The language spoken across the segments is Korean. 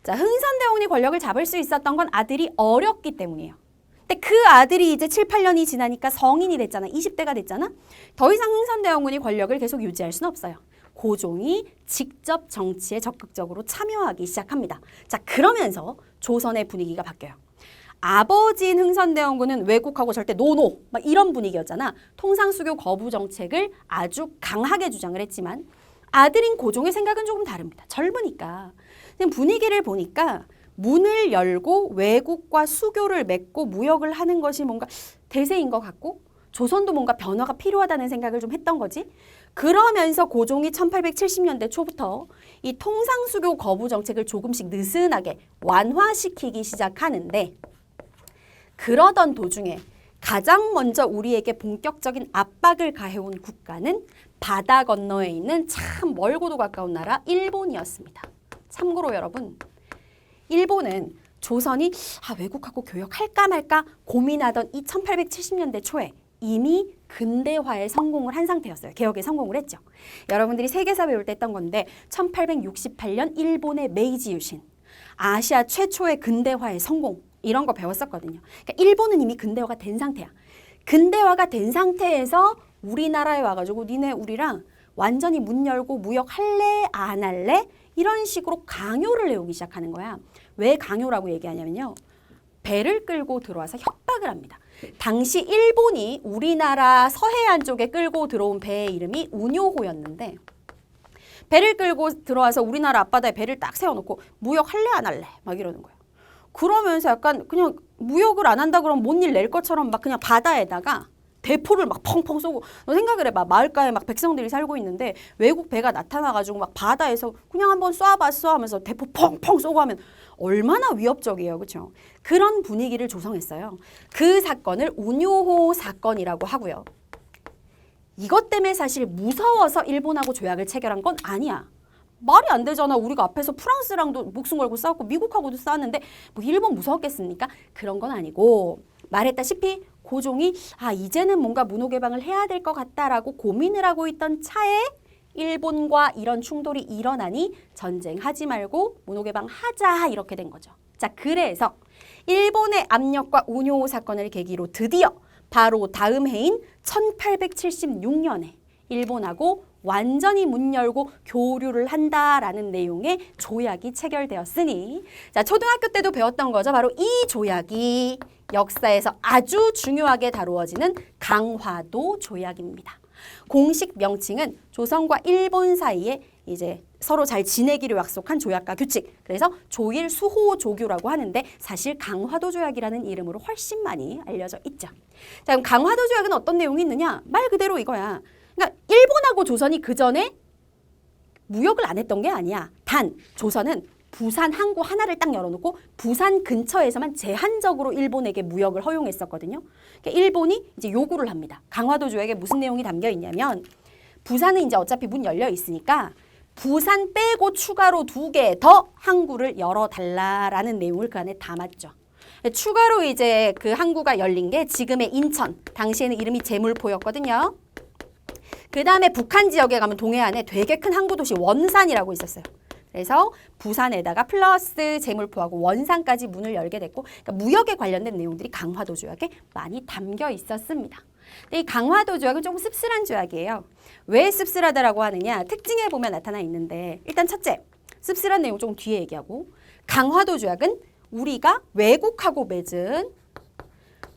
자, 흥선대원군이 권력을 잡을 수 있었던 건 아들이 어렸기 때문이에요. 근데 그 아들이 이제 7, 8년이 지나니까 성인이 됐잖아. 20대가 됐잖아. 더 이상 흥선대원군이 권력을 계속 유지할 수는 없어요. 고종이 직접 정치에 적극적으로 참여하기 시작합니다. 자, 그러면서 조선의 분위기가 바뀌어요. 아버지인 흥선대원군은 왜곡하고 절대 노노 막 이런 분위기였잖아. 통상수교 거부 정책을 아주 강하게 주장을 했지만 아들인 고종의 생각은 조금 다릅니다. 젊으니까. 그냥 분위기를 보니까 문을 열고 외국과 수교를 맺고 무역을 하는 것이 뭔가 대세인 것 같고 조선도 뭔가 변화가 필요하다는 생각을 좀 했던 거지. 그러면서 고종이 1870년대 초부터 이 통상수교 거부 정책을 조금씩 느슨하게 완화시키기 시작하는데 그러던 도중에 가장 먼저 우리에게 본격적인 압박을 가해온 국가는 바다 건너에 있는 참 멀고도 가까운 나라 일본이었습니다. 참고로 여러분, 일본은 조선이 왜국하고 교역할까 말까 고민하던 이 1870년대 초에 이미 근대화에 성공을 한 상태였어요. 개혁에 성공을 했죠. 여러분들이 세계사 배울 때 했던 건데 1868년 일본의 메이지 유신, 아시아 최초의 근대화의 성공 이런 거 배웠었거든요. 그러니까 일본은 이미 근대화가 된 상태야. 근대화가 된 상태에서 우리나라에 와가지고 니네 우리랑 완전히 문 열고 무역할래 안 할래? 이런 식으로 강요를 해오기 시작하는 거야. 왜 강요라고 얘기하냐면요. 배를 끌고 들어와서 협박을 합니다. 당시 일본이 우리나라 서해안 쪽에 끌고 들어온 배의 이름이 운요호였는데 배를 끌고 들어와서 우리나라 앞바다에 배를 딱 세워놓고 무역할래 안 할래? 막 이러는 거예요. 그러면서 약간 그냥 무역을 안 한다 그러면 뭔 일 낼 것처럼 막 그냥 바다에다가 대포를 막 펑펑 쏘고 너 생각을 해봐. 마을가에 막 백성들이 살고 있는데 외국 배가 나타나가지고 막 바다에서 그냥 한번 쏴봤어 하면서 대포 펑펑 쏘고 하면 얼마나 위협적이에요. 그렇죠? 그런 분위기를 조성했어요. 그 사건을 운요호 사건이라고 하고요. 이것 때문에 사실 무서워서 일본하고 조약을 체결한 건 아니야. 말이 안 되잖아. 우리가 앞에서 프랑스랑도 목숨 걸고 싸웠고 미국하고도 싸웠는데 뭐 일본 무서웠겠습니까? 그런 건 아니고 말했다시피 고종이 이제는 뭔가 문호개방을 해야 될 것 같다라고 고민을 하고 있던 차에 일본과 이런 충돌이 일어나니 전쟁하지 말고 문호개방하자 이렇게 된 거죠. 자, 그래서 일본의 압력과 운요호 사건을 계기로 드디어 바로 다음 해인 1876년에 일본하고 완전히 문 열고 교류를 한다라는 내용의 조약이 체결되었으니 자, 초등학교 때도 배웠던 거죠. 바로 이 조약이 역사에서 아주 중요하게 다루어지는 강화도 조약입니다. 공식 명칭은 조선과 일본 사이에 이제 서로 잘 지내기로 약속한 조약과 규칙. 그래서 조일 수호 조규라고 하는데 사실 강화도 조약이라는 이름으로 훨씬 많이 알려져 있죠. 자, 그럼 강화도 조약은 어떤 내용이 있느냐? 말 그대로 이거야. 그러니까 일본하고 조선이 그 전에 무역을 안 했던 게 아니야. 단 조선은 부산 항구 하나를 딱 열어놓고 부산 근처에서만 제한적으로 일본에게 무역을 허용했었거든요. 그러니까 일본이 이제 요구를 합니다. 강화도 조약에 무슨 내용이 담겨 있냐면 부산은 이제 어차피 문 열려 있으니까 부산 빼고 추가로 2개 더 항구를 열어달라라는 내용을 그 안에 담았죠. 추가로 이제 그 항구가 열린 게 지금의 인천, 당시에는 이름이 제물포였거든요. 그 다음에 북한 지역에 가면 동해안에 되게 큰 항구 도시 원산이라고 있었어요. 그래서 부산에다가 플러스 제물포하고 원산까지 문을 열게 됐고 그러니까 무역에 관련된 내용들이 강화도 조약에 많이 담겨 있었습니다. 근데 이 강화도 조약은 조금 씁쓸한 조약이에요. 왜 씁쓸하다라고 하느냐? 특징에 보면 나타나 있는데 일단 첫째, 씁쓸한 내용 조금 뒤에 얘기하고 강화도 조약은 우리가 외국하고 맺은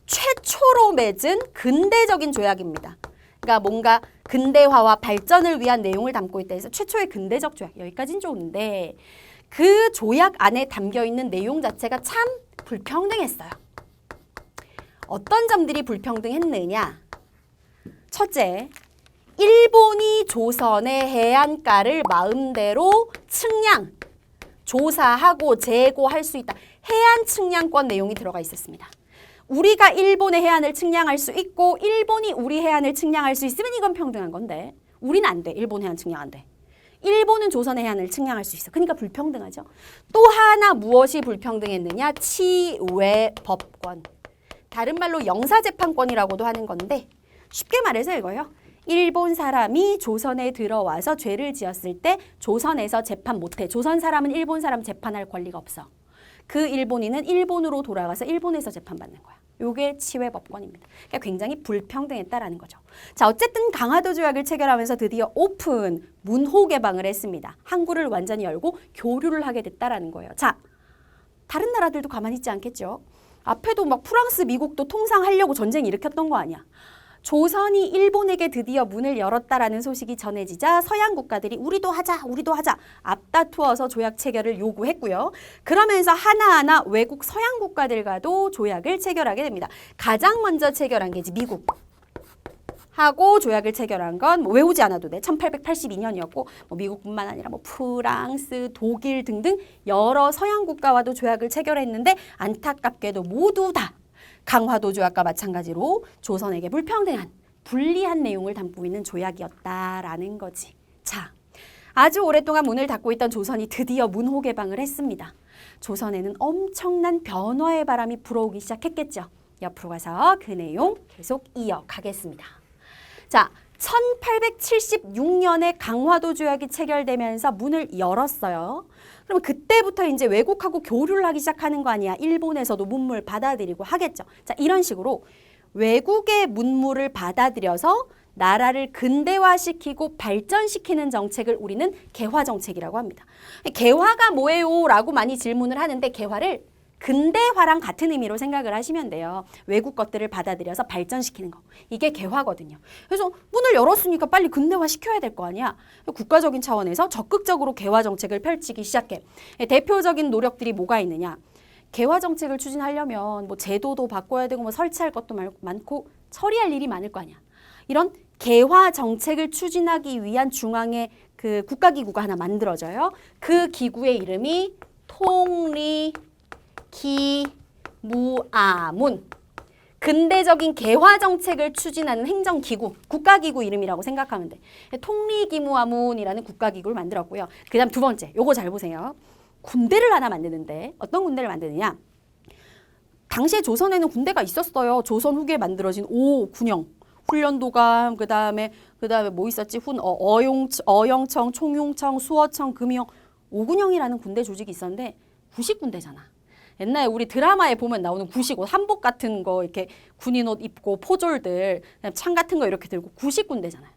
최초로 맺은 근대적인 조약입니다. 그러니까 뭔가 근대화와 발전을 위한 내용을 담고 있다 해서 최초의 근대적 조약 여기까지는 좋은데 그 조약 안에 담겨있는 내용 자체가 참 불평등했어요. 어떤 점들이 불평등했느냐? 첫째, 일본이 조선의 해안가를 마음대로 측량, 조사하고 재고할 수 있다. 해안 측량권 내용이 들어가 있었습니다. 우리가 일본의 해안을 측량할 수 있고 일본이 우리 해안을 측량할 수 있으면 이건 평등한 건데 우리는 안 돼. 일본 해안 측량 안 돼. 일본은 조선의 해안을 측량할 수 있어. 그러니까 불평등하죠. 또 하나 무엇이 불평등했느냐? 치외법권. 다른 말로 영사재판권이라고도 하는 건데 쉽게 말해서 이거예요. 일본 사람이 조선에 들어와서 죄를 지었을 때 조선에서 재판 못해. 조선 사람은 일본 사람 재판할 권리가 없어. 그 일본인은 일본으로 돌아가서 일본에서 재판받는 거야. 요게 치외법권입니다. 그러니까 굉장히 불평등했다라는 거죠. 자, 어쨌든 강화도 조약을 체결하면서 드디어 오픈 문호 개방을 했습니다. 항구를 완전히 열고 교류를 하게 됐다라는 거예요. 자, 다른 나라들도 가만히 있지 않겠죠. 앞에도 막 프랑스, 미국도 통상하려고 전쟁 일으켰던 거 아니야. 조선이 일본에게 드디어 문을 열었다라는 소식이 전해지자 서양 국가들이 우리도 하자 앞다투어서 조약 체결을 요구했고요. 그러면서 하나하나 외국 서양 국가들과도 조약을 체결하게 됩니다. 가장 먼저 체결한 게 이제 미국. 하고 조약을 체결한 건 뭐 외우지 않아도 돼. 1882년이었고 뭐 미국뿐만 아니라 뭐 프랑스, 독일 등등 여러 서양 국가와도 조약을 체결했는데 안타깝게도 모두 다 강화도 조약과 마찬가지로 조선에게 불평등한 불리한 내용을 담고 있는 조약이었다라는 거지. 자, 아주 오랫동안 문을 닫고 있던 조선이 드디어 문호 개방을 했습니다. 조선에는 엄청난 변화의 바람이 불어오기 시작했겠죠. 옆으로 가서 그 내용 계속 이어가겠습니다. 자, 1876년에 강화도 조약이 체결되면서 문을 열었어요. 그러면 그때부터 이제 외국하고 교류를 하기 시작하는 거 아니야. 일본에서도 문물 받아들이고 하겠죠. 자, 이런 식으로 외국의 문물을 받아들여서 나라를 근대화시키고 발전시키는 정책을 우리는 개화 정책이라고 합니다. 개화가 뭐예요? 라고 많이 질문을 하는데 개화를 근대화랑 같은 의미로 생각을 하시면 돼요. 외국 것들을 받아들여서 발전시키는 거. 이게 개화거든요. 그래서 문을 열었으니까 빨리 근대화 시켜야 될 거 아니야. 국가적인 차원에서 적극적으로 개화 정책을 펼치기 시작해. 대표적인 노력들이 뭐가 있느냐. 개화 정책을 추진하려면 뭐 제도도 바꿔야 되고 뭐 설치할 것도 많고 처리할 일이 많을 거 아니야. 이런 개화 정책을 추진하기 위한 중앙의 그 국가기구가 하나 만들어져요. 그 기구의 이름이 통리기무아문. 근대적인 개화 정책을 추진하는 행정기구, 국가기구 이름이라고 생각하면 돼. 통리기무아문이라는 국가기구를 만들었고요. 그 다음 두 번째, 요거 잘 보세요. 군대를 하나 만드는데 어떤 군대를 만드느냐. 당시에 조선에는 군대가 있었어요. 조선 후기에 만들어진 오군영, 훈련도감, 그 다음에 뭐 있었지? 어영청, 총용청, 수어청, 금영, 오군영이라는 군대 조직이 있었는데 구식군대잖아. 옛날에 우리 드라마에 보면 나오는 구식옷, 한복 같은 거 이렇게 군인옷 입고 포졸들, 창 같은 거 이렇게 들고 구식군대잖아요.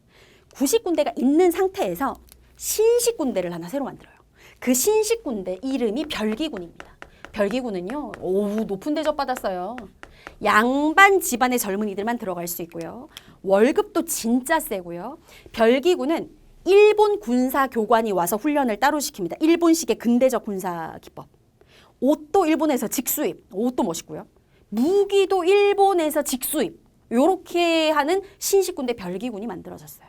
구식군대가 있는 상태에서 신식군대를 하나 새로 만들어요. 그 신식군대 이름이 별기군입니다. 별기군은요, 높은 대접 받았어요. 양반 집안의 젊은이들만 들어갈 수 있고요. 월급도 진짜 세고요. 별기군은 일본 군사교관이 와서 훈련을 따로 시킵니다. 일본식의 근대적 군사 기법. 옷도 일본에서 직수입, 옷도 멋있고요. 무기도 일본에서 직수입. 요렇게 하는 신식군대 별기군이 만들어졌어요.